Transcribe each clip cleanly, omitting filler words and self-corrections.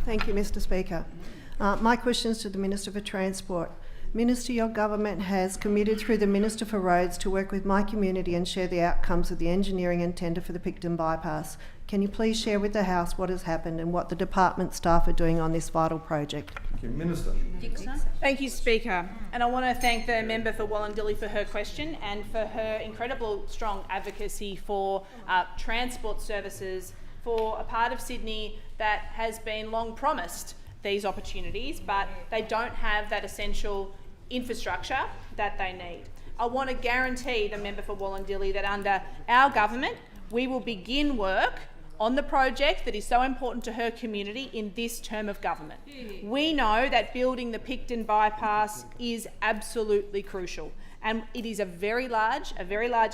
Thank you, Mr Speaker. My question is to the Minister for Transport. Minister, your government has committed through the Minister for Roads to work with my community and share the outcomes of the engineering and tender for the Picton Bypass. Can you please share with the House what has happened and what the department staff are doing on this vital project? Thank you, Minister. Thank you, Speaker. And I want to thank the member for Wollondilly for her question and for her incredible strong advocacy for transport services for a part of Sydney that has been long promised these opportunities, but they don't have that essential infrastructure that they need. I want to guarantee the member for Wollondilly that under our government, we will begin work on the project that is so important to her community in this term of government. We know that building the Picton Bypass is absolutely crucial, and it is a very large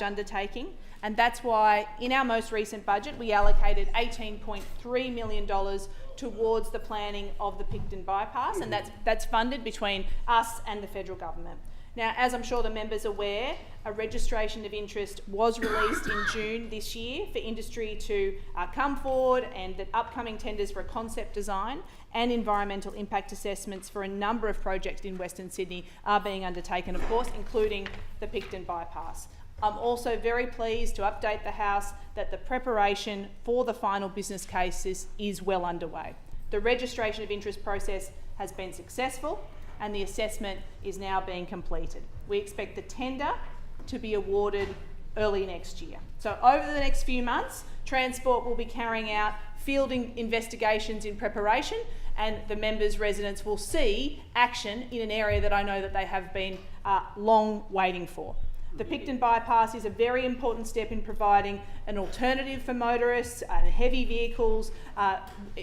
undertaking, and that's why in our most recent budget we allocated $18.3 million towards the planning of the Picton Bypass, and that's funded between us and the federal government. Now, as I'm sure the members are aware, a registration of interest was released in June this year for industry to come forward, and that upcoming tenders for a concept design and environmental impact assessments for a number of projects in Western Sydney are being undertaken, of course, including the Picton Bypass. I'm also very pleased to update the House that the preparation for the final business cases is well underway. The registration of interest process has been successful, and the assessment is now being completed. We expect the tender to be awarded early next year. So over the next few months, Transport will be carrying out fielding investigations in preparation, and the members' residents will see action in an area that I know that they have been long waiting for. The Picton Bypass is a very important step in providing an alternative for motorists and heavy vehicles,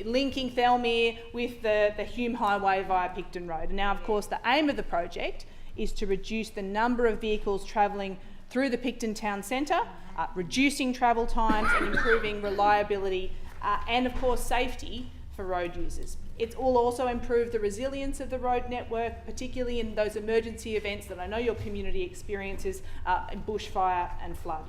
linking Thelmere with the Hume Highway via Picton Road. And now, of course, the aim of the project is to reduce the number of vehicles travelling through the Picton town centre, reducing travel times and improving reliability and, of course, safety for road users. It will also improve the resilience of the road network, particularly in those emergency events that I know your community experiences, bushfire and flood.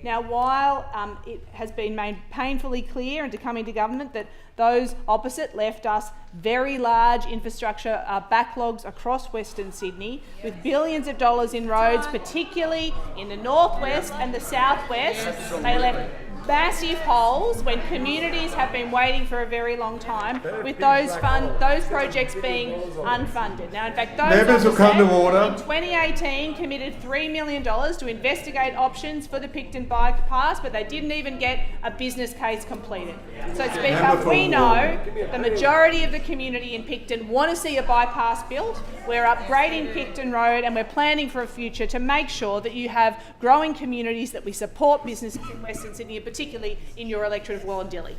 Now, while it has been made painfully clear into coming to government that those opposite left us very large infrastructure backlogs across Western Sydney with billions of dollars in roads, particularly in the northwest and the southwest, they left massive holes when communities have been waiting for a very long time, with those projects being unfunded. Now, in fact, those members will come to order. In 2018 committed $3 million to investigate options for the Picton Bypass, but they didn't even get a business case completed. So, Speaker, we know the majority of the community in Picton want to see a bypass built. We're upgrading Picton Road, and we're planning for a future to make sure that you have growing communities, that we support businesses in Western Sydney, particularly in your electorate of Wollondilly.